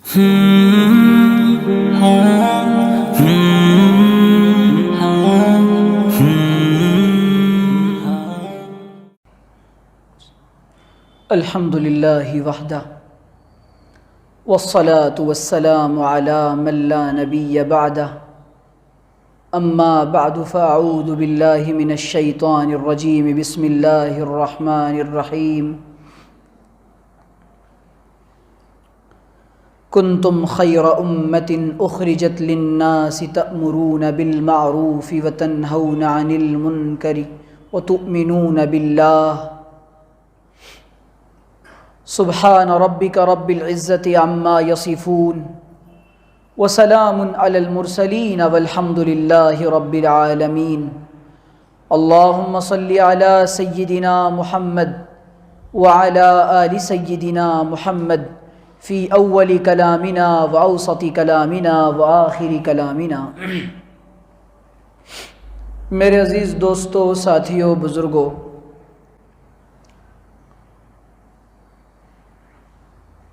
الحمد للہ وحدہ والصلاة والسلام علی من لا نبی بعدہ اما بعد فاعوذ باللہ من الشیطان الرجیم بسم اللہ الرحمن الرحیم کنتم خیر امت اخرجت للناس تأمرون بالمعروف وتنہون عن المنکر وتؤمنون باللہ سبحان ربک رب العزت عما یصفون وسلام علی المرسلین والحمد للہ رب العالمین اللہم صل علی سیدنا محمد وعلی آل سیدنا محمد فی اول کلامنا واوسط کلامنا وآخر کلامنا۔ میرے عزیز دوستو، ساتھیو، بزرگو،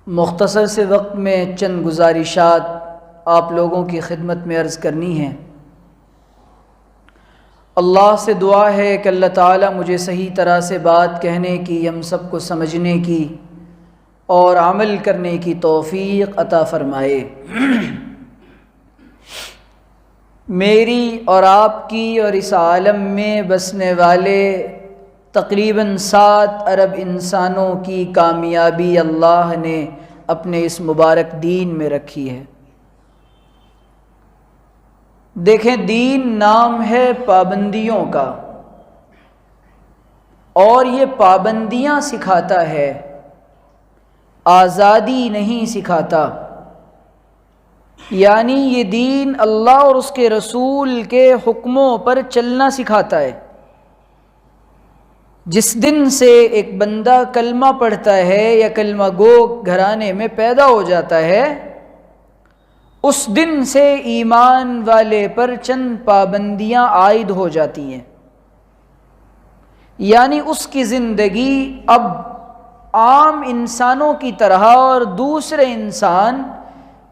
مختصر سے وقت میں چند گزارشات آپ لوگوں کی خدمت میں عرض کرنی ہے۔ اللہ سے دعا ہے کہ اللہ تعالیٰ مجھے صحیح طرح سے بات کہنے کی، ہم سب کو سمجھنے کی اور عمل کرنے کی توفیق عطا فرمائے۔ میری اور آپ کی اور اس عالم میں بسنے والے تقریباً 7 ارب انسانوں کی کامیابی اللہ نے اپنے اس مبارک دین میں رکھی ہے۔ دیکھیں، دین نام ہے پابندیوں کا، اور یہ پابندیاں سکھاتا ہے، آزادی نہیں سکھاتا۔ یعنی یہ دین اللہ اور اس کے رسول کے حکموں پر چلنا سکھاتا ہے۔ جس دن سے ایک بندہ کلمہ پڑھتا ہے یا کلمہ گو گھرانے میں پیدا ہو جاتا ہے، اس دن سے ایمان والے پر چند پابندیاں عائد ہو جاتی ہیں۔ یعنی اس کی زندگی اب عام انسانوں کی طرح اور دوسرے انسان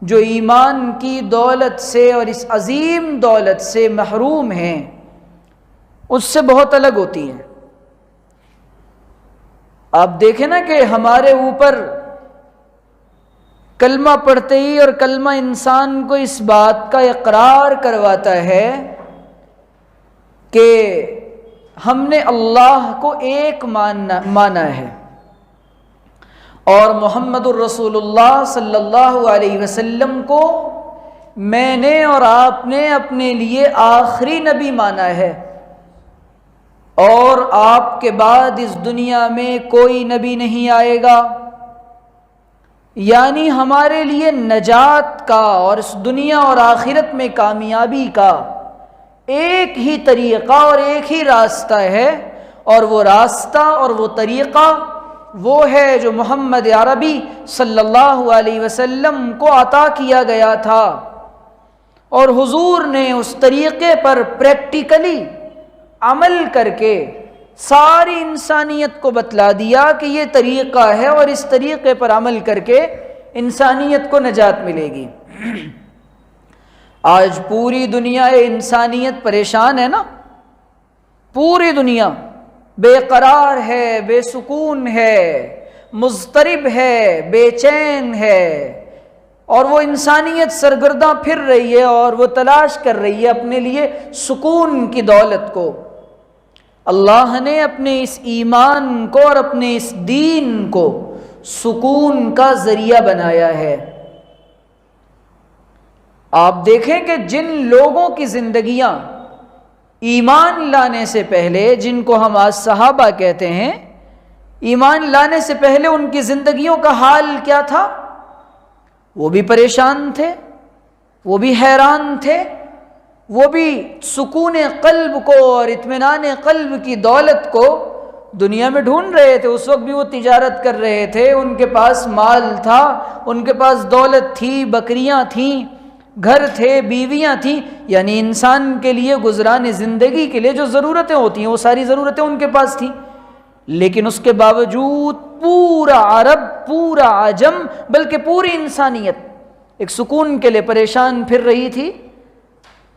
جو ایمان کی دولت سے اور اس عظیم دولت سے محروم ہیں، اس سے بہت الگ ہوتی ہیں۔ آپ دیکھیں نا کہ ہمارے اوپر کلمہ پڑھتے ہی اور کلمہ انسان کو اس بات کا اقرار کرواتا ہے کہ ہم نے اللہ کو ایک مانا ہے، اور محمد الرسول اللہ صلی اللہ علیہ وسلم کو میں نے اور آپ نے اپنے لیے آخری نبی مانا ہے، اور آپ کے بعد اس دنیا میں کوئی نبی نہیں آئے گا۔ یعنی ہمارے لیے نجات کا اور اس دنیا اور آخرت میں کامیابی کا ایک ہی طریقہ اور ایک ہی راستہ ہے، اور وہ راستہ اور وہ طریقہ وہ ہے جو محمد عربی صلی اللہ علیہ وسلم کو عطا کیا گیا تھا، اور حضور نے اس طریقے پر پریکٹیکلی عمل کر کے ساری انسانیت کو بتلا دیا کہ یہ طریقہ ہے، اور اس طریقے پر عمل کر کے انسانیت کو نجات ملے گی۔ آج پوری دنیا انسانیت پریشان ہے نا، پوری دنیا بے قرار ہے، بے سکون ہے، مضطرب ہے، بے چین ہے، اور وہ انسانیت سرگرداں پھر رہی ہے اور وہ تلاش کر رہی ہے اپنے لیے سکون کی دولت کو۔ اللہ نے اپنے اس ایمان کو اور اپنے اس دین کو سکون کا ذریعہ بنایا ہے۔ آپ دیکھیں کہ جن لوگوں کی زندگیاں ایمان لانے سے پہلے، جن کو ہم آج صحابہ کہتے ہیں، ایمان لانے سے پہلے ان کی زندگیوں کا حال کیا تھا؟ وہ بھی پریشان تھے، وہ بھی حیران تھے، وہ بھی سکون قلب کو اور اطمینان قلب کی دولت کو دنیا میں ڈھونڈ رہے تھے۔ اس وقت بھی وہ تجارت کر رہے تھے، ان کے پاس مال تھا، ان کے پاس دولت تھی، بکریاں تھیں، گھر تھے، بیویاں تھیں، یعنی انسان کے لیے گزران زندگی کے لیے جو ضرورتیں ہوتی ہیں وہ ساری ضرورتیں ان کے پاس تھیں۔ لیکن اس کے باوجود پورا عرب، پورا عجم، بلکہ پوری انسانیت ایک سکون کے لیے پریشان پھر رہی تھی،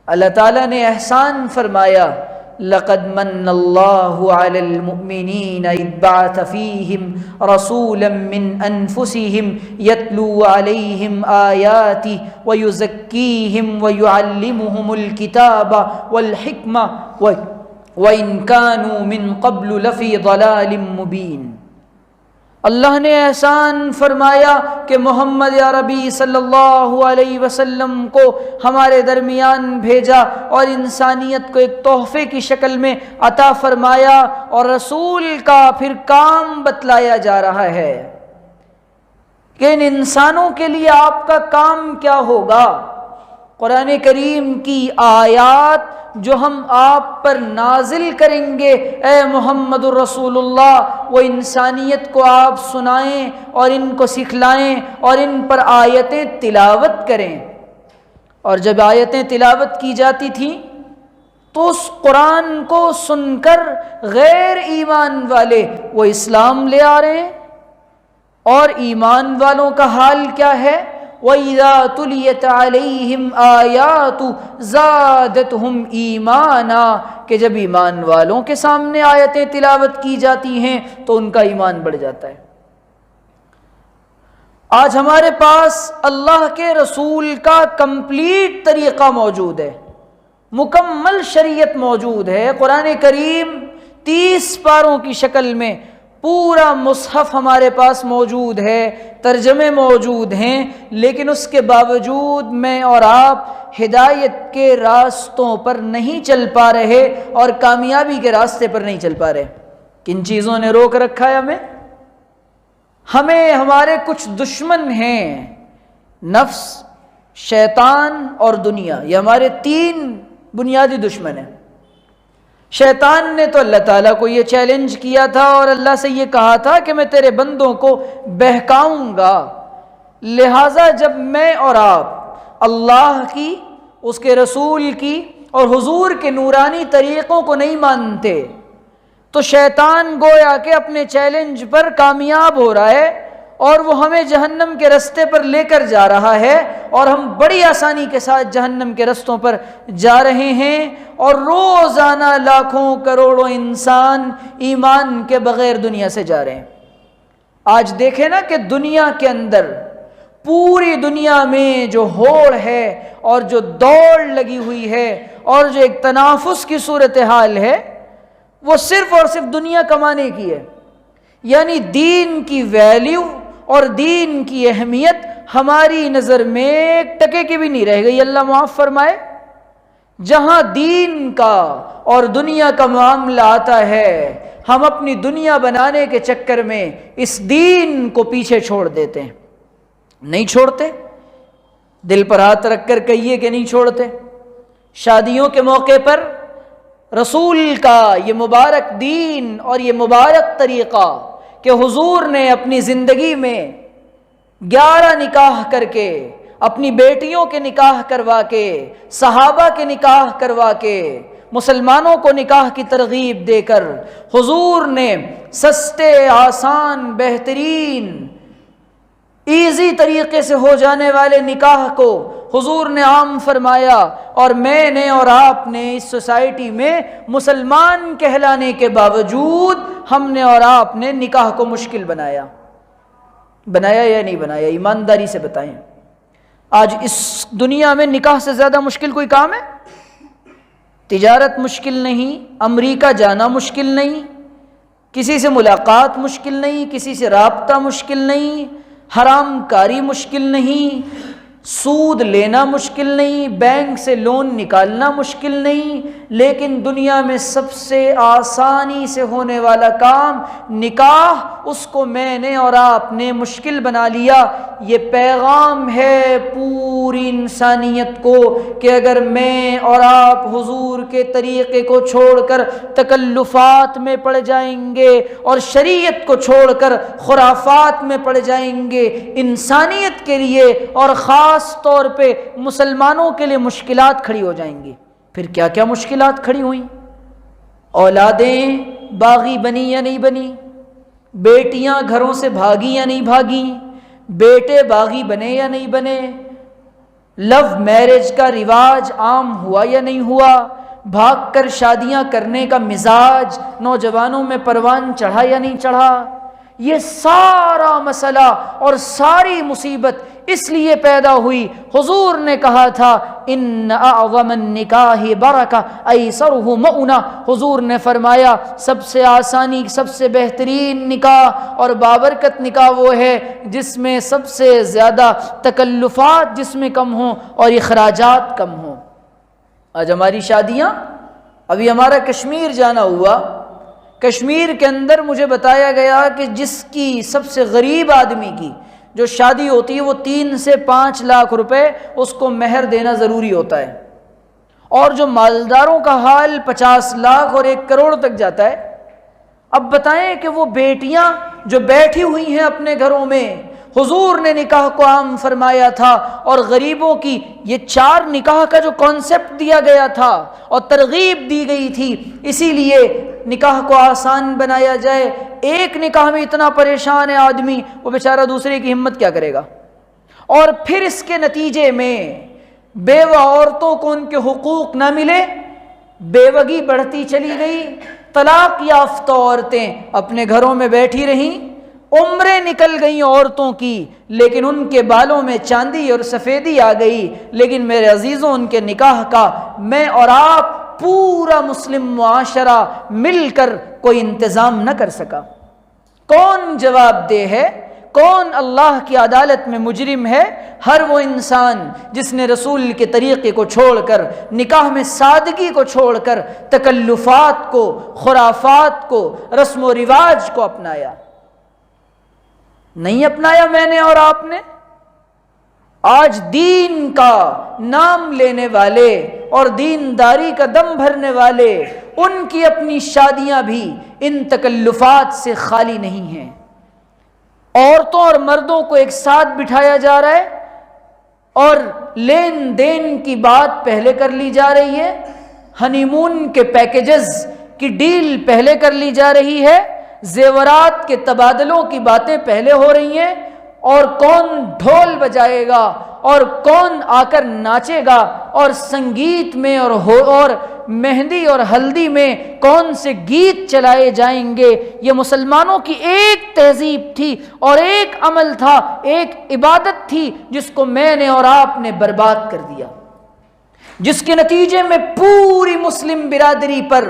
اللہ تعالیٰ نے احسان فرمایا لَقَدْ مَنَّ اللَّهُ عَلَى الْمُؤْمِنِينَ إِذْ بَعَثَ فِيهِمْ رَسُولًا مِّنْ أَنفُسِهِمْ يَتْلُو عَلَيْهِمْ آيَاتِهِ وَيُزَكِّيهِمْ وَيُعَلِّمُهُمُ الْكِتَابَ وَالْحِكْمَةَ وَإِنْ كَانُوا مِنْ قَبْلُ لَفِي ضَلَالٍ مُبِينٍ۔ اللہ نے احسان فرمایا کہ محمد یا ربی صلی اللہ علیہ وسلم کو ہمارے درمیان بھیجا اور انسانیت کو ایک تحفے کی شکل میں عطا فرمایا، اور رسول کا پھر کام بتلایا جا رہا ہے کہ ان انسانوں کے لیے آپ کا کام کیا ہوگا۔ قرآن کریم کی آیات جو ہم آپ پر نازل کریں گے اے محمد الرسول اللہ، وہ انسانیت کو آپ سنائیں اور ان کو سکھلائیں اور ان پر آیتیں تلاوت کریں۔ اور جب آیتیں تلاوت کی جاتی تھیں تو اس قرآن کو سن کر غیر ایمان والے وہ اسلام لے آ رہے ہیں، اور ایمان والوں کا حال کیا ہے؟ وَإِذَا تُلِيَتْ عَلَيْهِمْ آيَاتُ زَادَتْهُمْ إِيمَانًا، کہ جب ایمان والوں کے سامنے آیتیں تلاوت کی جاتی ہیں تو ان کا ایمان بڑھ جاتا ہے۔ آج ہمارے پاس اللہ کے رسول کا کمپلیٹ طریقہ موجود ہے، مکمل شریعت موجود ہے۔ قرآن کریم 30 پاروں کی شکل میں پورا مصحف ہمارے پاس موجود ہے، ترجمے موجود ہیں، لیکن اس کے باوجود میں اور آپ ہدایت کے راستوں پر نہیں چل پا رہے اور کامیابی کے راستے پر نہیں چل پا رہے۔ کن چیزوں نے روک رکھا ہے ہمیں ہمارے کچھ دشمن ہیں، نفس، شیطان اور دنیا، یہ ہمارے 3 بنیادی دشمن ہیں۔ شیطان نے تو اللہ تعالیٰ کو یہ چیلنج کیا تھا اور اللہ سے یہ کہا تھا کہ میں تیرے بندوں کو بہکاؤں گا، لہٰذا جب میں اور آپ اللہ کی، اس کے رسول کی اور حضور کے نورانی طریقوں کو نہیں مانتے تو شیطان گویا کہ اپنے چیلنج پر کامیاب ہو رہا ہے اور وہ ہمیں جہنم کے رستے پر لے کر جا رہا ہے، اور ہم بڑی آسانی کے ساتھ جہنم کے رستوں پر جا رہے ہیں، اور روزانہ لاکھوں کروڑوں انسان ایمان کے بغیر دنیا سے جا رہے ہیں۔ آج دیکھیں نا کہ دنیا کے اندر، پوری دنیا میں جو ہوڑ ہے اور جو دوڑ لگی ہوئی ہے اور جو ایک تنافس کی صورتحال ہے، وہ صرف اور صرف دنیا کمانے کی ہے۔ یعنی دین کی ویلیو اور دین کی اہمیت ہماری نظر میں ایک ٹکے کی بھی نہیں رہ گئی، اللہ معاف فرمائے۔ جہاں دین کا اور دنیا کا معاملہ آتا ہے، ہم اپنی دنیا بنانے کے چکر میں اس دین کو پیچھے چھوڑ دیتے ہیں۔ نہیں چھوڑتے، دل پر ہاتھ رکھ کر کہیے کہ نہیں چھوڑتے۔ شادیوں کے موقع پر رسول کا یہ مبارک دین اور یہ مبارک طریقہ کہ حضور نے اپنی زندگی میں 11 نکاح کر کے، اپنی بیٹیوں کے نکاح کروا کے، صحابہ کے نکاح کروا کے، مسلمانوں کو نکاح کی ترغیب دے کر حضور نے سستے، آسان، بہترین، ایزی طریقے سے ہو جانے والے نکاح کو حضور نے عام فرمایا، اور میں نے اور آپ نے اس سوسائٹی میں مسلمان کہلانے کے باوجود ہم نے اور آپ نے نکاح کو مشکل بنایا یا نہیں بنایا؟ ایمانداری سے بتائیں۔ آج اس دنیا میں نکاح سے زیادہ مشکل کوئی کام ہے؟ تجارت مشکل نہیں، امریکہ جانا مشکل نہیں، کسی سے ملاقات مشکل نہیں، کسی سے رابطہ مشکل نہیں، حرام کاری مشکل نہیں، سود لینا مشکل نہیں، بینک سے لون نکالنا مشکل نہیں، لیکن دنیا میں سب سے آسانی سے ہونے والا کام نکاح، اس کو میں نے اور آپ نے مشکل بنا لیا۔ یہ پیغام ہے پوری انسانیت کو کہ اگر میں اور آپ حضور کے طریقے کو چھوڑ کر تکلفات میں پڑ جائیں گے اور شریعت کو چھوڑ کر خرافات میں پڑ جائیں گے، انسانیت کے لیے اور خاص طور پہ مسلمانوں کے لیے مشکلات کھڑی ہو جائیں گی۔ پھر کیا کیا مشکلات کھڑی ہوئیں؟ اولادیں باغی بنی یا نہیں بنی، بیٹیاں گھروں سے بھاگی یا نہیں بھاگی، بیٹے باغی بنے یا نہیں بنے، لو میرج کا رواج عام ہوا یا نہیں ہوا، بھاگ کر شادیاں کرنے کا مزاج نوجوانوں میں پروان چڑھا یا نہیں چڑھا، یہ سارا مسئلہ اور ساری مصیبت اس لیے پیدا ہوئی، حضور نے کہا تھا ان اعظم النکاح برکہ ایسرہ مؤنہ، حضور نے فرمایا سب سے آسانی، سب سے بہترین نکاح اور بابرکت نکاح وہ ہے جس میں سب سے زیادہ تکلفات جس میں کم ہوں اور اخراجات کم ہوں۔ آج ہماری شادیاں، ابھی ہمارا کشمیر جانا ہوا، کشمیر کے اندر مجھے بتایا گیا کہ جس کی سب سے غریب آدمی کی جو شادی ہوتی ہے وہ 3 سے 5 لاکھ روپے اس کو مہر دینا ضروری ہوتا ہے، اور جو مالداروں کا حال 50 لاکھ اور 1 کروڑ تک جاتا ہے۔ اب بتائیں کہ وہ بیٹیاں جو بیٹھی ہوئی ہیں اپنے گھروں میں، حضور نے نکاح کو عام فرمایا تھا، اور غریبوں کی یہ 4 نکاح کا جو کانسیپٹ دیا گیا تھا اور ترغیب دی گئی تھی، اسی لیے نکاح کو آسان بنایا جائے۔ ایک نکاح میں اتنا پریشان ہے آدمی، وہ بیچارہ دوسرے کی ہمت کیا کرے گا؟ اور پھر اس کے نتیجے میں بیوہ عورتوں کو ان کے حقوق نہ ملے، بیوگی بڑھتی چلی گئی، طلاق یافتہ عورتیں اپنے گھروں میں بیٹھی رہیں، عمریں نکل گئیں عورتوں کی، لیکن ان کے بالوں میں چاندی اور سفیدی آ گئی۔ لیکن میرے عزیزوں، ان کے نکاح کا میں اور آپ پورا مسلم معاشرہ مل کر کوئی انتظام نہ کر سکا۔ کون جواب دہ ہے؟ کون اللہ کی عدالت میں مجرم ہے؟ ہر وہ انسان جس نے رسول کے طریقے کو چھوڑ کر، نکاح میں سادگی کو چھوڑ کر، تکلفات کو، خرافات کو، رسم و رواج کو اپنایا۔ نہیں اپنایا میں نے اور آپ نے۔ آج دین کا نام لینے والے اور دینداری کا دم بھرنے والے، ان کی اپنی شادیاں بھی ان تکلفات سے خالی نہیں ہیں۔ عورتوں اور مردوں کو ایک ساتھ بٹھایا جا رہا ہے اور لین دین کی بات پہلے کر لی جا رہی ہے، ہنی مون کے پیکیجز کی ڈیل پہلے کر لی جا رہی ہے، زیورات کے تبادلوں کی باتیں پہلے ہو رہی ہیں، اور کون ڈھول بجائے گا اور کون آ کر ناچے گا، اور سنگیت میں اور مہندی اور ہلدی میں کون سے گیت چلائے جائیں گے۔ یہ مسلمانوں کی ایک تہذیب تھی اور ایک عمل تھا، ایک عبادت تھی، جس کو میں نے اور آپ نے برباد کر دیا، جس کے نتیجے میں پوری مسلم برادری پر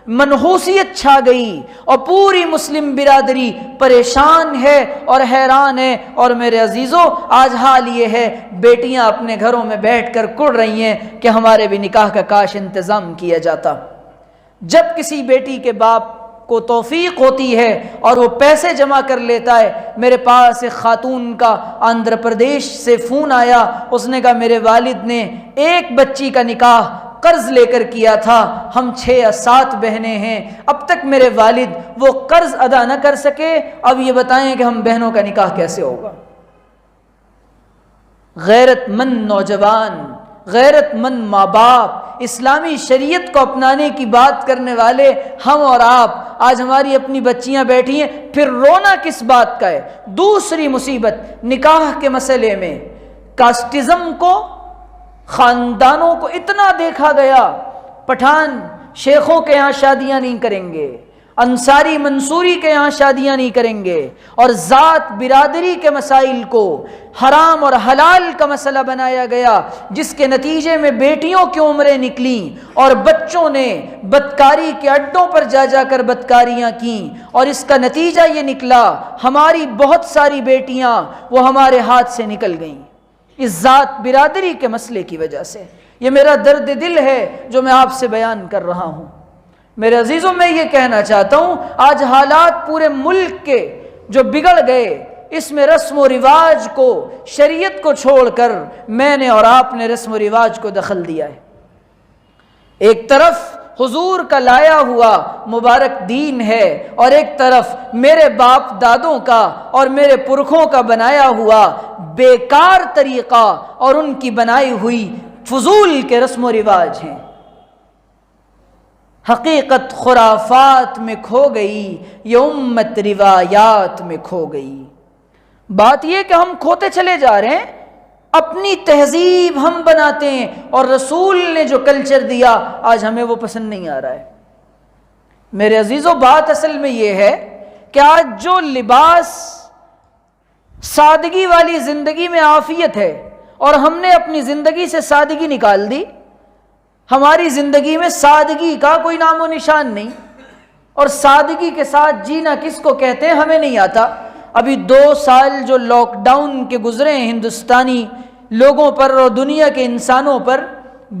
منحوسیت چھا گئی اور پوری مسلم برادری پریشان ہے اور حیران ہے۔ اور میرے عزیزوں، آج حال یہ ہے، بیٹیاں اپنے گھروں میں بیٹھ کر کڑ رہی ہیں کہ ہمارے بھی نکاح کا کاش انتظام کیا جاتا۔ جب کسی بیٹی کے باپ کو توفیق ہوتی ہے اور وہ پیسے جمع کر لیتا ہے، میرے پاس ایک خاتون کا آندھرا پردیش سے فون آیا، اس نے کہا میرے والد نے ایک بچی کا نکاح قرض لے کر کیا تھا، ہم 6 یا 7 بہنیں ہیں، اب تک میرے والد وہ قرض ادا نہ کر سکے، اب یہ بتائیں کہ ہم بہنوں کا نکاح کیسے ہوگا؟ غیرت مند نوجوان، غیرت مند ماں باپ، اسلامی شریعت کو اپنانے کی بات کرنے والے ہم اور آپ، آج ہماری اپنی بچیاں بیٹھی ہیں، پھر رونا کس بات کا ہے؟ دوسری مصیبت نکاح کے مسئلے میں کاسٹزم کو، خاندانوں کو اتنا دیکھا گیا، پٹھان شیخوں کے یہاں شادیاں نہیں کریں گے، انصاری منصوری کے یہاں شادیاں نہیں کریں گے، اور ذات برادری کے مسائل کو حرام اور حلال کا مسئلہ بنایا گیا، جس کے نتیجے میں بیٹیوں کی عمریں نکلیں اور بچوں نے بدکاری کے اڈوں پر جا جا کر بدکاریاں کیں، اور اس کا نتیجہ یہ نکلا ہماری بہت ساری بیٹیاں وہ ہمارے ہاتھ سے نکل گئیں اس ذات برادری کے مسئلے کی وجہ سے۔ یہ میرا درد دل ہے جو میں آپ سے بیان کر رہا ہوں۔ میرے عزیزوں، میں یہ کہنا چاہتا ہوں، آج حالات پورے ملک کے جو بگڑ گئے، اس میں رسم و رواج کو، شریعت کو چھوڑ کر میں نے اور آپ نے رسم و رواج کو دخل دیا ہے۔ ایک طرف حضور کا لایا ہوا مبارک دین ہے، اور ایک طرف میرے باپ دادوں کا اور میرے پرکھوں کا بنایا ہوا بیکار طریقہ اور ان کی بنائی ہوئی فضول کے رسم و رواج ہیں۔ حقیقت خرافات میں کھو گئی، یہ امت روایات میں کھو گئی۔ بات یہ کہ ہم کھوتے چلے جا رہے ہیں، اپنی تہذیب ہم بناتے ہیں، اور رسول نے جو کلچر دیا آج ہمیں وہ پسند نہیں آ رہا ہے۔ میرے عزیزو، بات اصل میں یہ ہے کہ آج جو لباس سادگی والی زندگی میں عافیت ہے، اور ہم نے اپنی زندگی سے سادگی نکال دی، ہماری زندگی میں سادگی کا کوئی نام و نشان نہیں، اور سادگی کے ساتھ جینا کس کو کہتے ہیں ہمیں نہیں آتا۔ ابھی 2 سال جو لاک ڈاؤن کے گزرے ہیں ہندوستانی لوگوں پر اور دنیا کے انسانوں پر،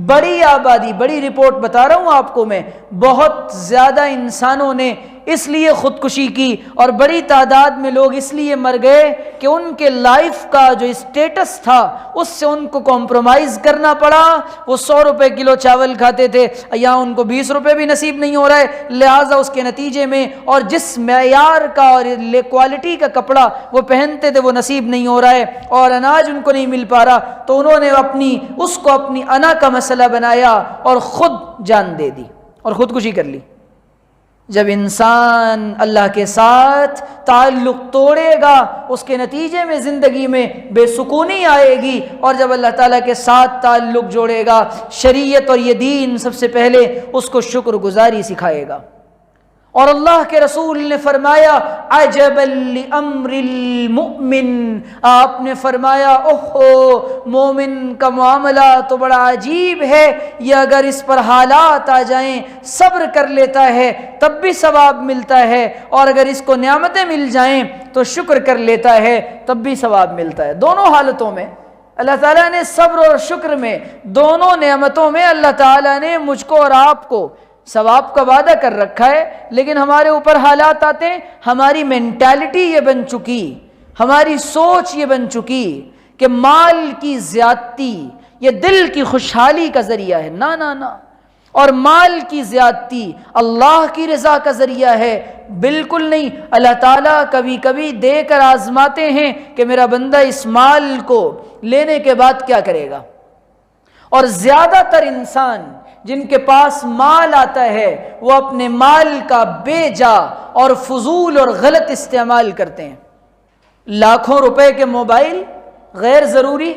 بڑی آبادی، بڑی رپورٹ بتا رہا ہوں آپ کو میں، بہت زیادہ انسانوں نے اس لیے خودکشی کی، اور بڑی تعداد میں لوگ اس لیے مر گئے کہ ان کے لائف کا جو اسٹیٹس تھا اس سے ان کو کمپرومائز کرنا پڑا۔ وہ 100 روپے کلو چاول کھاتے تھے، یا ان کو 20 روپے بھی نصیب نہیں ہو رہا ہے، لہٰذا اس کے نتیجے میں، اور جس معیار کا اور کوالٹی کا کپڑا وہ پہنتے تھے وہ نصیب نہیں ہو رہا ہے، اور اناج ان کو نہیں مل پا رہا، تو انہوں نے اس کو اپنی انا کا مسئلہ بنایا اور خود جان دے دی اور خودکشی کر لی۔ جب انسان اللہ کے ساتھ تعلق توڑے گا اس کے نتیجے میں زندگی میں بے سکونی آئے گی، اور جب اللہ تعالیٰ کے ساتھ تعلق جوڑے گا، شریعت اور یہ دین سب سے پہلے اس کو شکر گزاری سکھائے گا۔ اور اللہ کے رسول نے فرمایا عجبا لامر المؤمن، آپ نے فرمایا اوہو، مومن کا معاملہ تو بڑا عجیب ہے، یہ اگر اس پر حالات آ جائیں صبر کر لیتا ہے تب بھی ثواب ملتا ہے، اور اگر اس کو نعمتیں مل جائیں تو شکر کر لیتا ہے تب بھی ثواب ملتا ہے۔ دونوں حالتوں میں اللہ تعالیٰ نے، صبر اور شکر میں، دونوں نعمتوں میں اللہ تعالیٰ نے مجھ کو اور آپ کو ثواب کا وعدہ کر رکھا ہے، لیکن ہمارے اوپر حالات آتے ہیں، ہماری مینٹالٹی یہ بن چکی، ہماری سوچ یہ بن چکی کہ مال کی زیادتی یہ دل کی خوشحالی کا ذریعہ ہے، نہ نہ نہ، اور مال کی زیادتی اللہ کی رضا کا ذریعہ ہے، بالکل نہیں۔ اللہ تعالیٰ کبھی کبھی دے کر آزماتے ہیں کہ میرا بندہ اس مال کو لینے کے بعد کیا کرے گا، اور زیادہ تر انسان جن کے پاس مال آتا ہے وہ اپنے مال کا بے جا اور فضول اور غلط استعمال کرتے ہیں۔ لاکھوں روپے کے موبائل غیر ضروری،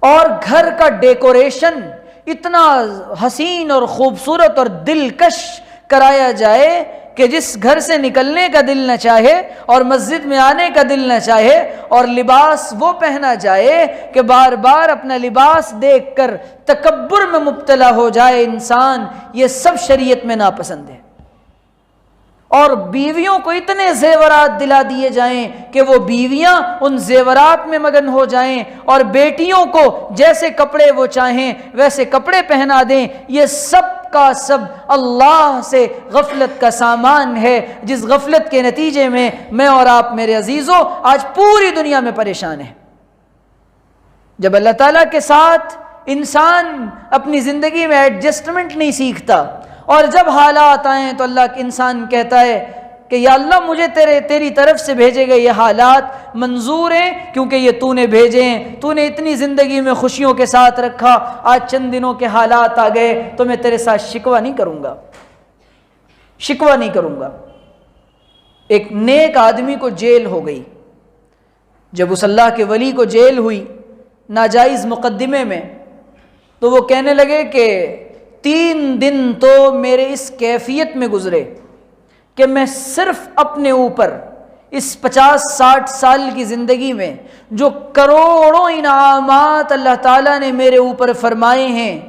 اور گھر کا ڈیکوریشن اتنا حسین اور خوبصورت اور دلکش کرایا جائے کہ جس گھر سے نکلنے کا دل نہ چاہے اور مسجد میں آنے کا دل نہ چاہے، اور لباس وہ پہنا جائے کہ بار بار اپنا لباس دیکھ کر تکبر میں مبتلا ہو جائے انسان، یہ سب شریعت میں ناپسند ہے۔ اور بیویوں کو اتنے زیورات دلا دیے جائیں کہ وہ بیویاں ان زیورات میں مگن ہو جائیں، اور بیٹیوں کو جیسے کپڑے وہ چاہیں ویسے کپڑے پہنا دیں، یہ سب کا سب اللہ سے غفلت کا سامان ہے، جس غفلت کے نتیجے میں میں اور آپ میرے عزیزوں آج پوری دنیا میں پریشان ہیں۔ جب اللہ تعالیٰ کے ساتھ انسان اپنی زندگی میں ایڈجسٹمنٹ نہیں سیکھتا، اور جب حالات آئیں تو اللہ انسان کہتا ہے کہ یا اللہ مجھے تیری طرف سے بھیجے گئے یہ حالات منظور ہیں، کیونکہ یہ تو نے بھیجے ہیں، تو نے اتنی زندگی میں خوشیوں کے ساتھ رکھا، آج چند دنوں کے حالات آ گئے تو میں تیرے ساتھ شکوہ نہیں کروں گا، شکوہ نہیں کروں گا۔ ایک نیک آدمی کو جیل ہو گئی، جب اس اللہ کے ولی کو جیل ہوئی ناجائز مقدمے میں، تو وہ کہنے لگے کہ 3 دن تو میرے اس کیفیت میں گزرے کہ میں صرف اپنے اوپر اس 50-60 سال کی زندگی میں جو کروڑوں انعامات اللہ تعالیٰ نے میرے اوپر فرمائے ہیں،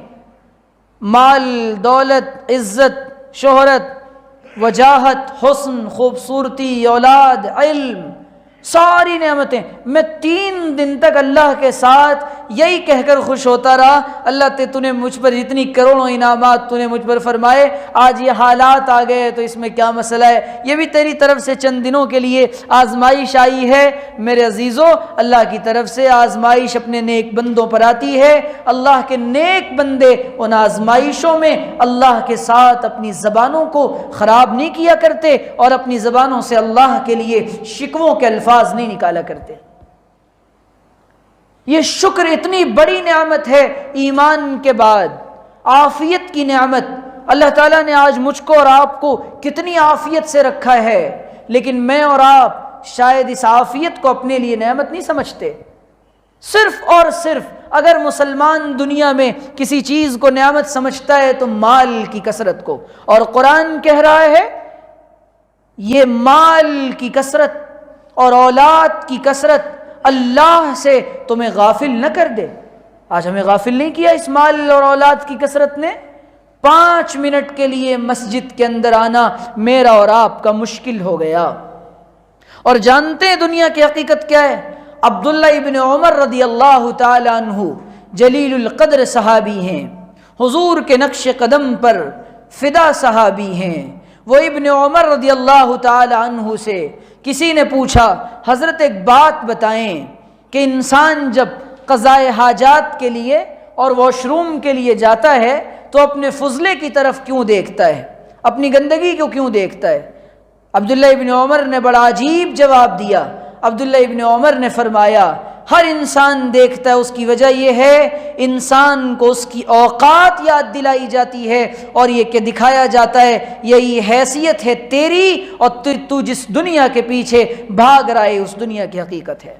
مال، دولت، عزت، شہرت، وجاہت، حسن، خوبصورتی، اولاد، علم، ساری نعمتیں، میں 3 دن تک اللہ کے ساتھ یہی کہہ کر خوش ہوتا رہا، اللہ تو نے مجھ پر اتنی کروڑوں انعامات تو نے مجھ پر فرمائے، آج یہ حالات آ گئے تو اس میں کیا مسئلہ ہے، یہ بھی تیری طرف سے چند دنوں کے لیے آزمائش آئی ہے۔ میرے عزیزوں، اللہ کی طرف سے آزمائش اپنے نیک بندوں پر آتی ہے، اللہ کے نیک بندے ان آزمائشوں میں اللہ کے ساتھ اپنی زبانوں کو خراب نہیں کیا کرتے، اور اپنی زبانوں سے اللہ کے لیے شکووں کے الفاظ نہیں نکالا کرتے۔ یہ شکر اتنی بڑی نعمت ہے ایمان کے بعد، عافیت کی نعمت۔ اللہ تعالیٰ نے آج مجھ کو اور آپ کو کتنی عافیت سے رکھا ہے، لیکن میں اور آپ شاید اس عافیت کو اپنے لیے نعمت نہیں سمجھتے۔ صرف اور صرف اگر مسلمان دنیا میں کسی چیز کو نعمت سمجھتا ہے تو مال کی کثرت کو، اور قرآن کہہ رہا ہے یہ مال کی کثرت اور اولاد کی کثرت اللہ سے تمہیں غافل نہ کر دے۔ آج ہمیں غافل نہیں کیا اس مال اور اولاد کی کثرت نے۔ 5 منٹ کے لیے مسجد کے اندر آنا میرا اور آپ کا مشکل ہو گیا۔ اور جانتے ہیں دنیا کی حقیقت کیا ہے؟ عبداللہ ابن عمر رضی اللہ تعالی عنہ جلیل القدر صحابی ہیں، حضور کے نقش قدم پر فدا صحابی ہیں۔ وہ ابن عمر رضی اللہ تعالی عنہ سے کسی نے پوچھا حضرت ایک بات بتائیں کہ انسان جب قضائے حاجات کے لیے اور واش روم کے لیے جاتا ہے تو اپنے فضلے کی طرف کیوں دیکھتا ہے، اپنی گندگی کو کیوں دیکھتا ہے؟ عبداللہ ابن عمر نے بڑا عجیب جواب دیا۔ عبداللہ ابن عمر نے فرمایا ہر انسان دیکھتا ہے، اس کی وجہ یہ ہے انسان کو اس کی اوقات یاد دلائی جاتی ہے اور یہ کہ دکھایا جاتا ہے یہی حیثیت ہے تیری، اور تو جس دنیا کے پیچھے بھاگ رہا ہے اس دنیا کی حقیقت ہے۔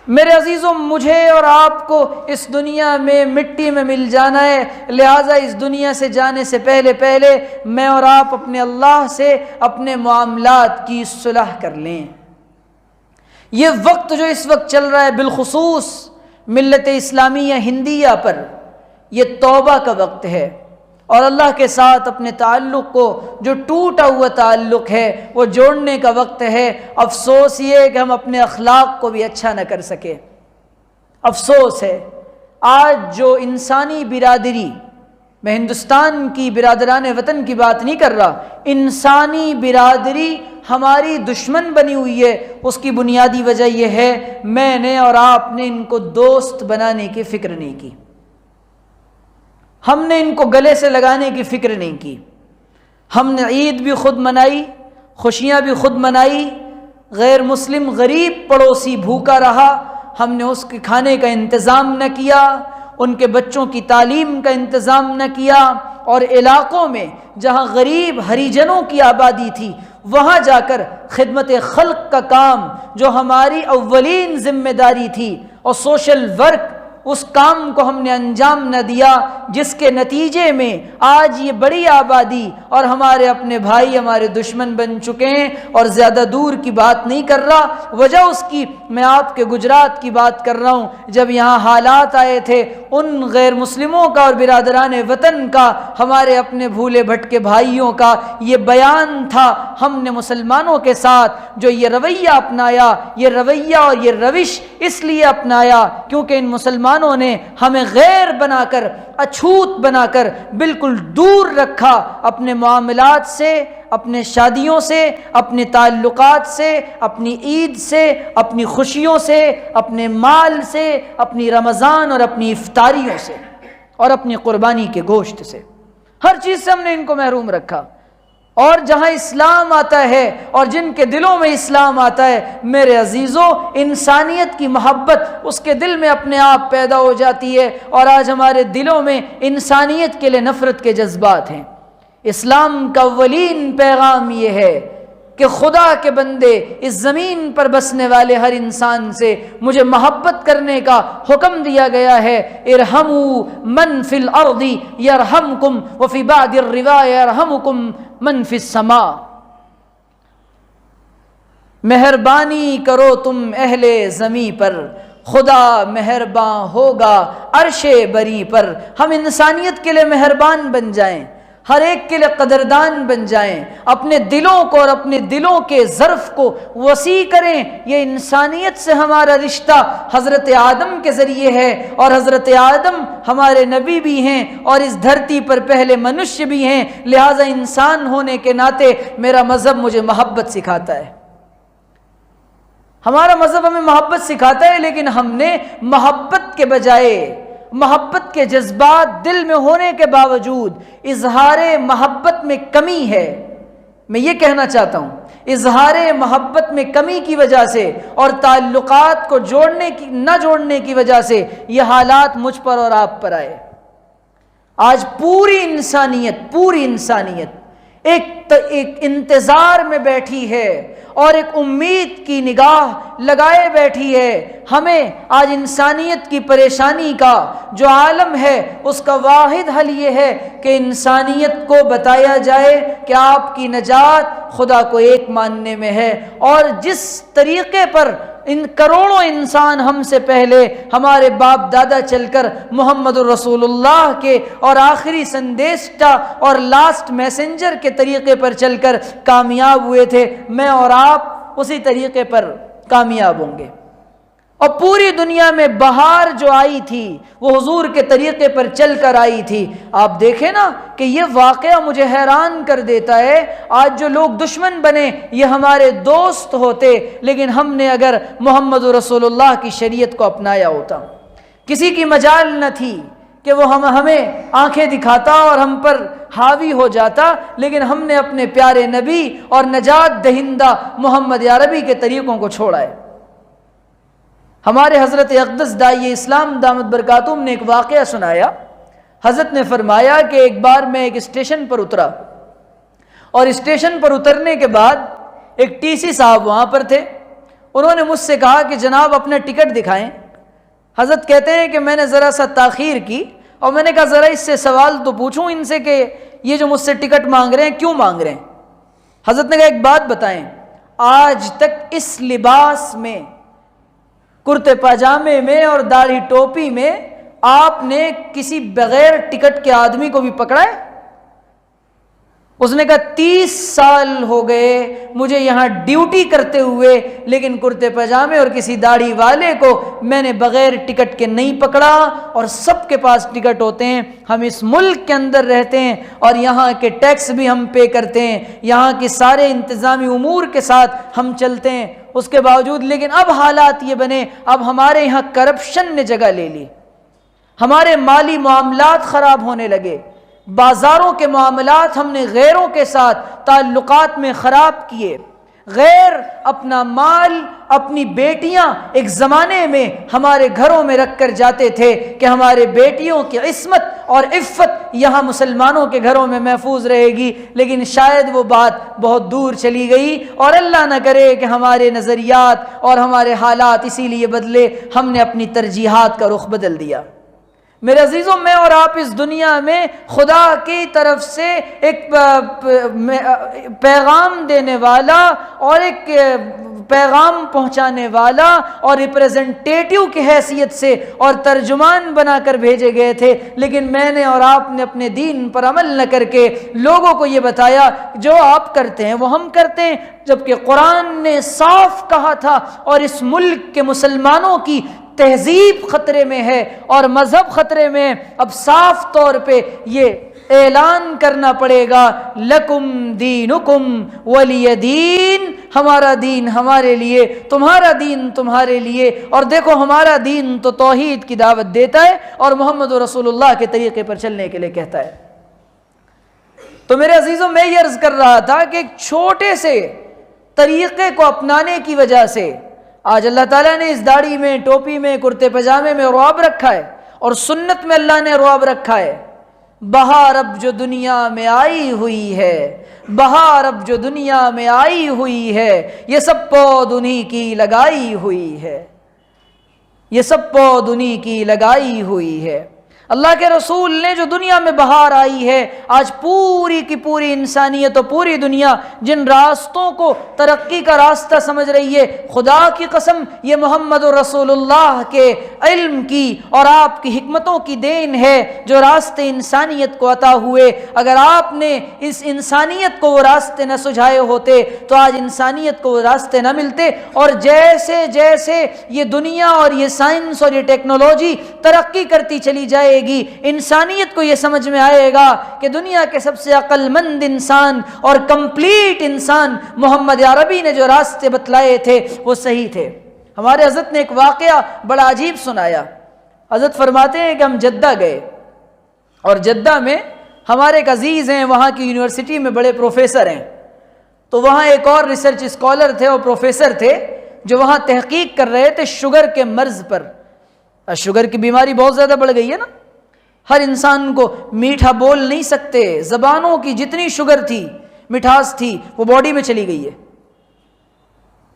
میرے عزیزوں، مجھے اور آپ کو اس دنیا میں مٹی میں مل جانا ہے، لہٰذا اس دنیا سے جانے سے پہلے میں اور آپ اپنے اللہ سے اپنے معاملات کی صلح کر لیں۔ یہ وقت جو اس وقت چل رہا ہے بالخصوص ملت اسلامیہ ہندیہ پر، یہ توبہ کا وقت ہے، اور اللہ کے ساتھ اپنے تعلق کو جو ٹوٹا ہوا تعلق ہے وہ جوڑنے کا وقت ہے۔ افسوس یہ ہے کہ ہم اپنے اخلاق کو بھی اچھا نہ کر سکے۔ افسوس ہے آج جو انسانی برادری، میں ہندوستان کی برادران وطن کی بات نہیں کر رہا، انسانی برادری ہماری دشمن بنی ہوئی ہے۔ اس کی بنیادی وجہ یہ ہے میں نے اور آپ نے ان کو دوست بنانے کی فکر نہیں کی، ہم نے ان کو گلے سے لگانے کی فکر نہیں کی۔ ہم نے عید بھی خود منائی، خوشیاں بھی خود منائی، غیر مسلم غریب پڑوسی بھوکا رہا، ہم نے اس کے کھانے کا انتظام نہ کیا، ان کے بچوں کی تعلیم کا انتظام نہ کیا، اور علاقوں میں جہاں غریب ہریجنوں کی آبادی تھی وہاں جا کر خدمت خلق کا کام جو ہماری اولین ذمہ داری تھی اور سوشل ورک، اس کام کو ہم نے انجام نہ دیا، جس کے نتیجے میں آج یہ بڑی آبادی اور ہمارے اپنے بھائی ہمارے دشمن بن چکے ہیں۔ اور زیادہ دور کی بات نہیں کر رہا، وجہ اس کی میں آپ کے گجرات کی بات کر رہا ہوں۔ جب یہاں حالات آئے تھے ان غیر مسلموں کا اور برادران وطن کا، ہمارے اپنے بھولے بھٹکے بھائیوں کا یہ بیان تھا، ہم نے مسلمانوں کے ساتھ جو یہ رویہ اپنایا، یہ رویہ اور یہ روش اس لیے اپنایا کیونکہ ان مسلمانوں نے ہمیں غیر بنا کر، اچھوت بنا کر بالکل دور رکھا اپنے معاملات سے، اپنے شادیوں سے، اپنے تعلقات سے، اپنی عید سے، اپنی خوشیوں سے، اپنے مال سے، اپنی رمضان اور اپنی افطاریوں سے، اور اپنی قربانی کے گوشت سے، ہر چیز سے ہم نے ان کو محروم رکھا۔ اور جہاں اسلام آتا ہے اور جن کے دلوں میں اسلام آتا ہے، میرے عزیزوں، انسانیت کی محبت اس کے دل میں اپنے آپ پیدا ہو جاتی ہے، اور آج ہمارے دلوں میں انسانیت کے لیے نفرت کے جذبات ہیں۔ اسلام کا اولین پیغام یہ ہے کہ خدا کے بندے، اس زمین پر بسنے والے ہر انسان سے مجھے محبت کرنے کا حکم دیا گیا ہے۔ ارحموا من فی الارض یرحمکم وفی بعض الروایہ یرحمکم من فی السماء۔ مہربانی کرو تم اہل زمیں پر، خدا مہرباں ہوگا عرش بری پر۔ ہم انسانیت کے لیے مہربان بن جائیں، ہر ایک کے لیے قدردان بن جائیں، اپنے دلوں کو اور اپنے دلوں کے ظرف کو وسیع کریں۔ یہ انسانیت سے ہمارا رشتہ حضرت آدم کے ذریعے ہے، اور حضرت آدم ہمارے نبی بھی ہیں اور اس دھرتی پر پہلے منشیہ بھی ہیں، لہٰذا انسان ہونے کے ناطے میرا مذہب مجھے محبت سکھاتا ہے۔ ہمارا مذہب ہمیں محبت سکھاتا ہے، لیکن ہم نے محبت کے بجائے، محبت کے جذبات دل میں ہونے کے باوجود اظہار محبت میں کمی ہے۔ میں یہ کہنا چاہتا ہوں، اظہار محبت میں کمی کی وجہ سے اور تعلقات کو نہ جوڑنے کی وجہ سے یہ حالات مجھ پر اور آپ پر آئے۔ آج پوری انسانیت ایک انتظار میں بیٹھی ہے اور ایک امید کی نگاہ لگائے بیٹھی ہے۔ ہمیں آج انسانیت کی پریشانی کا جو عالم ہے اس کا واحد حل یہ ہے کہ انسانیت کو بتایا جائے کہ آپ کی نجات خدا کو ایک ماننے میں ہے، اور جس طریقے پر ان کروڑوں انسان ہم سے پہلے ہمارے باپ دادا چل کر محمد الرسول اللہ کے اور آخری سندیشٹا اور لاسٹ میسنجر کے طریقے پر چل کر کامیاب ہوئے تھے، میں اور آپ اسی طریقے پر کامیاب ہوں گے۔ اور پوری دنیا میں بہار جو آئی تھی وہ حضور کے طریقے پر چل کر آئی تھی۔ آپ دیکھیں نا کہ یہ واقعہ مجھے حیران کر دیتا ہے، آج جو لوگ دشمن بنے یہ ہمارے دوست ہوتے، لیکن ہم نے اگر محمد رسول اللہ کی شریعت کو اپنایا ہوتا، کسی کی مجال نہ تھی کہ وہ ہمیں آنکھیں دکھاتا اور ہم پر حاوی ہو جاتا، لیکن ہم نے اپنے پیارے نبی اور نجات دہندہ محمد عربی کے طریقوں کو چھوڑا ہے۔ ہمارے حضرت اقدس داعی اسلام دامت برکاتہم نے ایک واقعہ سنایا۔ حضرت نے فرمایا کہ ایک بار میں ایک اسٹیشن پر اترا، اور اسٹیشن پر اترنے کے بعد ایک ٹی سی صاحب وہاں پر تھے۔ انہوں نے مجھ سے کہا کہ جناب اپنا ٹکٹ دکھائیں۔ حضرت کہتے ہیں کہ میں نے ذرا سا تاخیر کی، اور میں نے کہا ذرا اس سے سوال تو پوچھوں ان سے کہ یہ جو مجھ سے ٹکٹ مانگ رہے ہیں کیوں مانگ رہے ہیں۔ حضرت نے کہا ایک بات بتائیں، آج تک اس لباس میں، کرتے پاجامے میں اور داڑھی ٹوپی میں آپ نے کسی بغیر ٹکٹ کے آدمی کو بھی پکڑا ہے؟ اس نے کہا 30 سال ہو گئے مجھے یہاں ڈیوٹی کرتے ہوئے، لیکن کرتے پاجامے اور کسی داڑھی والے کو میں نے بغیر ٹکٹ کے نہیں پکڑا، اور سب کے پاس ٹکٹ ہوتے ہیں۔ ہم اس ملک کے اندر رہتے ہیں اور یہاں کے ٹیکس بھی ہم پے کرتے ہیں، یہاں کے سارے انتظامی امور کے ساتھ ہم چلتے ہیں، اس کے باوجود لیکن اب حالات یہ بنے، اب ہمارے یہاں کرپشن نے جگہ لے لی، ہمارے مالی معاملات خراب ہونے لگے، بازاروں کے معاملات ہم نے غیروں کے ساتھ تعلقات میں خراب کیے۔ غیر اپنا مال، اپنی بیٹیاں ایک زمانے میں ہمارے گھروں میں رکھ کر جاتے تھے کہ ہمارے بیٹیوں کی عصمت اور عفت یہاں مسلمانوں کے گھروں میں محفوظ رہے گی، لیکن شاید وہ بات بہت دور چلی گئی، اور اللہ نہ کرے کہ ہمارے نظریات اور ہمارے حالات اسی لیے بدلے، ہم نے اپنی ترجیحات کا رخ بدل دیا۔ میرے عزیزوں، میں اور آپ اس دنیا میں خدا کی طرف سے ایک پیغام دینے والا اور ایک پیغام پہنچانے والا اور ریپریزنٹیٹیو کی حیثیت سے اور ترجمان بنا کر بھیجے گئے تھے، لیکن میں نے اور آپ نے اپنے دین پر عمل نہ کر کے لوگوں کو یہ بتایا جو آپ کرتے ہیں وہ ہم کرتے ہیں، جبکہ قرآن نے صاف کہا تھا، اور اس ملک کے مسلمانوں کی تہذیب خطرے میں ہے اور مذہب خطرے میں ہے۔ اب صاف طور پہ یہ اعلان کرنا پڑے گا، لکم دینکم ولی دین، ہمارا دین ہمارے لیے، تمہارا دین تمہارے لیے۔ اور دیکھو ہمارا دین تو توحید کی دعوت دیتا ہے اور محمد رسول اللہ کے طریقے پر چلنے کے لیے کہتا ہے۔ تو میرے عزیزوں، میں یہ عرض کر رہا تھا کہ ایک چھوٹے سے طریقے کو اپنانے کی وجہ سے آج اللہ تعالیٰ نے اس داڑھی میں، ٹوپی میں، کرتے پاجامے میں رعب رکھا ہے، اور سنت میں اللہ نے رعب رکھا ہے۔ بہار اب جو دنیا میں آئی ہوئی ہے، بہار اب جو دنیا میں آئی ہوئی ہے، یہ سب پود انہی کی لگائی ہوئی ہے، یہ سب پود انہی کی لگائی ہوئی ہے۔ اللہ کے رسول نے جو دنیا میں بہار آئی ہے، آج پوری کی پوری انسانیت اور پوری دنیا جن راستوں کو ترقی کا راستہ سمجھ رہی ہے، خدا کی قسم یہ محمد رسول اللہ کے علم کی اور آپ کی حکمتوں کی دین ہے جو راستے انسانیت کو عطا ہوئے۔ اگر آپ نے اس انسانیت کو وہ راستے نہ سجھائے ہوتے تو آج انسانیت کو وہ راستے نہ ملتے، اور جیسے جیسے یہ دنیا اور یہ سائنس اور یہ ٹیکنالوجی ترقی کرتی چلی جائے گی، انسانیت کو یہ سمجھ میں آئے گا کہ دنیا کے سب سے عقل مند انسان اور کمپلیٹ انسان محمد عربی نے جو راستے بتلائے تھے وہ صحیح تھے۔ ہمارے حضرت نے ایک واقعہ بڑا عجیب سنایا۔ حضرت فرماتے ہیں کہ ہم جدہ گئے، اور جدہ میں ہمارے ایک عزیز ہیں، وہاں کی یونیورسٹی میں بڑے پروفیسر ہیں، تو وہاں ایک اور ریسرچ اسکالر تھے اور پروفیسر تھے جو وہاں تحقیق کر رہے تھے شوگر کے مرض پر۔ شوگر کی بیماری بہت زیادہ بڑھ گئی ہے نا، ہر انسان کو میٹھا بول نہیں سکتے، زبانوں کی جتنی شوگر تھی، مٹھاس تھی، وہ باڈی میں چلی گئی ہے۔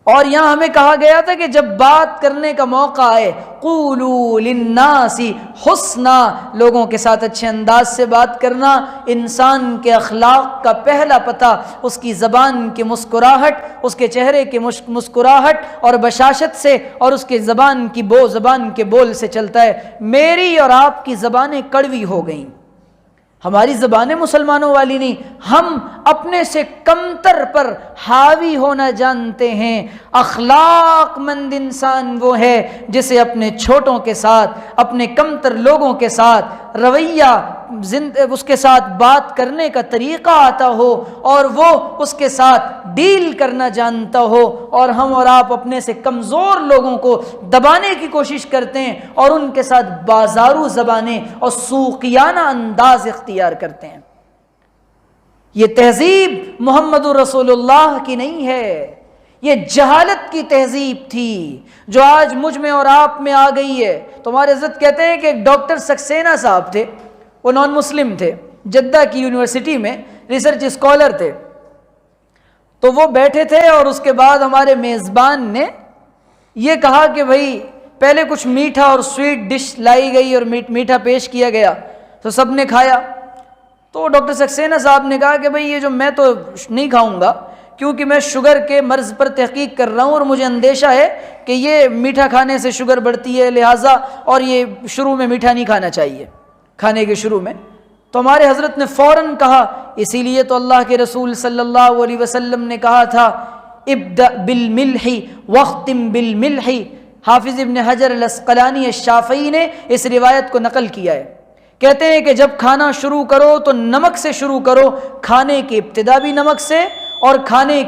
اور یہاں ہمیں کہا گیا تھا کہ جب بات کرنے کا موقع آئے قولوا للناس حسنا، لوگوں کے ساتھ اچھے انداز سے بات کرنا انسان کے اخلاق کا پہلا پتہ اس کی زبان کی مسکراہٹ، اس کے چہرے کی مسکراہٹ اور بشاشت سے، اور اس کے زبان کے بول سے چلتا ہے۔ میری اور آپ کی زبانیں کڑوی ہو گئیں، ہماری زبانیں مسلمانوں والی نہیں، ہم اپنے سے کمتر پر حاوی ہونا جانتے ہیں۔ اخلاق مند انسان وہ ہے جسے اپنے چھوٹوں کے ساتھ، اپنے کمتر لوگوں کے ساتھ رویہ، اس کے ساتھ بات کرنے کا طریقہ آتا ہو اور وہ اس کے ساتھ ڈیل کرنا جانتا ہو، اور ہم اور آپ اپنے سے کمزور لوگوں کو دبانے کی کوشش کرتے ہیں اور ان کے ساتھ بازارو زبانیں اور سوقیانہ انداز اختیار کرتے ہیں۔ یہ تہذیب محمد رسول اللہ کی نہیں ہے، یہ جہالت کی تہذیب تھی جو آج مجھ میں اور آپ میں آ گئی ہے۔ تو ہمارے حضرت کہتے ہیں کہ ایک ڈاکٹر سکسینہ صاحب تھے، وہ نان مسلم تھے، جدہ کی یونیورسٹی میں ریسرچ اسکالر تھے۔ تو وہ بیٹھے تھے اور اس کے بعد ہمارے میزبان نے یہ کہا کہ بھائی پہلے کچھ میٹھا اور سویٹ ڈش لائی گئی اور میٹھا پیش کیا گیا تو سب نے کھایا۔ تو ڈاکٹر سکسینہ صاحب نے کہا کہ بھائی یہ جو میں تو نہیں کھاؤں گا کیونکہ میں شوگر کے مرض پر تحقیق کر رہا ہوں اور مجھے اندیشہ ہے کہ یہ میٹھا کھانے سے شوگر بڑھتی ہے، لہٰذا اور یہ شروع میں میٹھا نہیں کھانا چاہیے، کھانے کے شروع میں۔ تو ہمارے حضرت نے فوراً کہا، اسی لیے تو اللہ کے رسول صلی اللہ علیہ وسلم نے کہا تھا ابدأ بالملح واختم بالملح۔ حافظ ابن حجر العسقلانی الشافعی نے اس روایت کو نقل کیا ہے، کہتے ہیں کہ جب کھانا شروع کرو تو نمک سے شروع کرو، کھانے کی ابتدا بھی نمک سے اور کھانے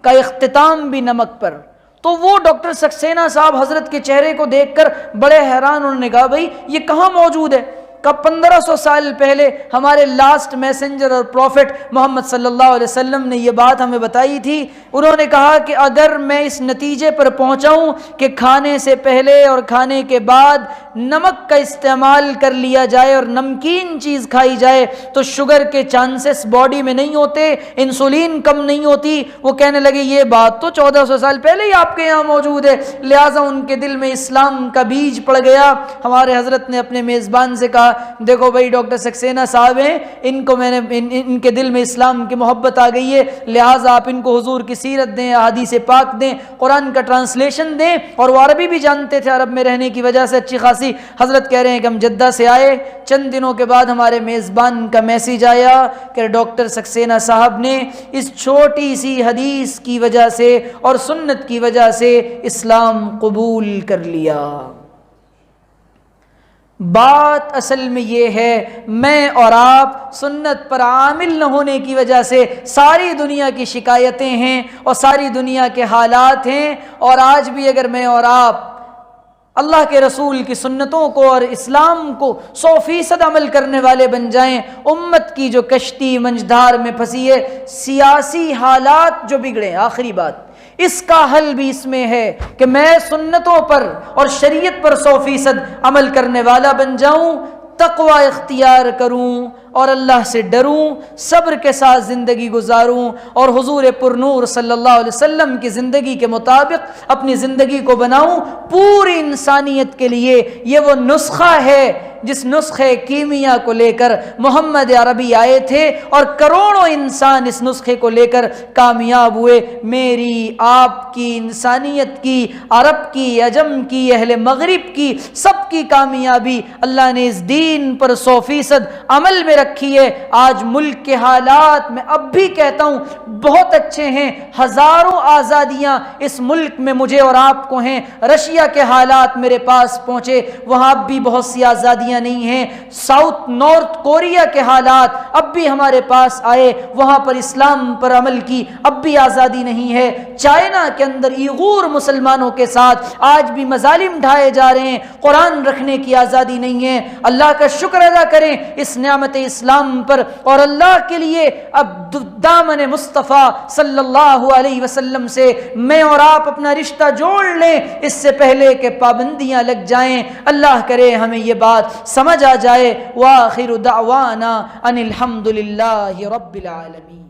کا اختتام بھی نمک پر۔ تو وہ ڈاکٹر سکسینہ صاحب حضرت کے چہرے کو دیکھ کر بڑے حیران، انہوں نے کہا بھائی یہ کہاں موجود ہے؟ کہ 1500 سال پہلے ہمارے لاسٹ میسنجر اور پروفٹ محمد صلی اللہ علیہ وسلم نے یہ بات ہمیں بتائی تھی۔ انہوں نے کہا کہ اگر میں اس نتیجے پر پہنچاؤں کہ کھانے سے پہلے اور کھانے کے بعد نمک کا استعمال کر لیا جائے اور نمکین چیز کھائی جائے تو شوگر کے چانسز باڈی میں نہیں ہوتے، انسولین کم نہیں ہوتی۔ وہ کہنے لگے یہ بات تو 1400 سال پہلے ہی آپ کے یہاں موجود ہے، لہٰذا ان کے دل میں اسلام کا بیج پڑ گیا۔ ہمارے حضرت نے اپنے میزبان سے کہا دیکھو بھائی ڈاکٹر سکسینہ صاحب ہیں، ان کے دل میں اسلام کی محبت آ گئی ہے، لہٰذا آپ ان کو حضور کی سیرت دیں، احادیث پاک دیں، قرآن کا ٹرانسلیشن دیں۔ اور وہ عربی بھی جانتے تھے، عرب میں رہنے کی وجہ سے اچھی خاصی۔ حضرت کہہ رہے ہیں کہ ہم جدہ سے آئے، چند دنوں کے بعد ہمارے میزبان کا میسیج آیا کہ ڈاکٹر سکسینہ صاحب نے اس چھوٹی سی حدیث کی وجہ سے اور سنت کی وجہ سے اسلام قبول کر لیا۔ بات اصل میں یہ ہے، میں اور آپ سنت پر عامل نہ ہونے کی وجہ سے ساری دنیا کی شکایتیں ہیں اور ساری دنیا کے حالات ہیں۔ اور آج بھی اگر میں اور آپ اللہ کے رسول کی سنتوں کو اور اسلام کو 100% عمل کرنے والے بن جائیں، امت کی جو کشتی منجدھار میں پھنسی ہے، سیاسی حالات جو بگڑے، آخری بات اس کا حل بھی اس میں ہے کہ میں سنتوں پر اور شریعت پر 100% عمل کرنے والا بن جاؤں، تقوی اختیار کروں اور اللہ سے ڈروں، صبر کے ساتھ زندگی گزاروں اور حضور پرنور صلی اللہ علیہ وسلم کی زندگی کے مطابق اپنی زندگی کو بناؤں۔ پوری انسانیت کے لیے یہ وہ نسخہ ہے جس نسخے کیمیا کو لے کر محمد عربی آئے تھے اور کروڑوں انسان اس نسخے کو لے کر کامیاب ہوئے۔ میری، آپ کی، انسانیت کی، عرب کی، عجم کی، اہل مغرب کی، سب کی کامیابی اللہ نے اس دین پر 100% عمل میں رکھی ہے۔ آج ملک کے حالات میں اب بھی کہتا ہوں بہت اچھے ہیں، ہزاروں آزادیاں اس ملک میں مجھے اور آپ کو ہیں۔ رشیا کے حالات میرے پاس پہنچے، وہاں اب بھی بہت سی آزادیاں نہیں ہیں۔ ساؤتھ نارتھ کوریا کے حالات اب بھی ہمارے پاس آئے، وہاں پر اسلام پر عمل کی اب بھی آزادی نہیں ہے۔ چائنا کے اندر ایغور مسلمانوں کے ساتھ آج بھی مظالم ڈھائے جا رہے ہیں، قرآن رکھنے کی آزادی نہیں ہے۔ اللہ کا شکر ادا کریں اس نعمت اسلام پر، اور اللہ کے لیے اب دامن مصطفیٰ صلی اللہ علیہ وسلم سے میں اور آپ اپنا رشتہ جوڑ لیں اس سے پہلے کہ پابندیاں لگ جائیں۔ اللہ کرے ہمیں یہ بات سمجھ آ جائے۔ وآخر دعوانا ان الحمد للہ رب العالمین۔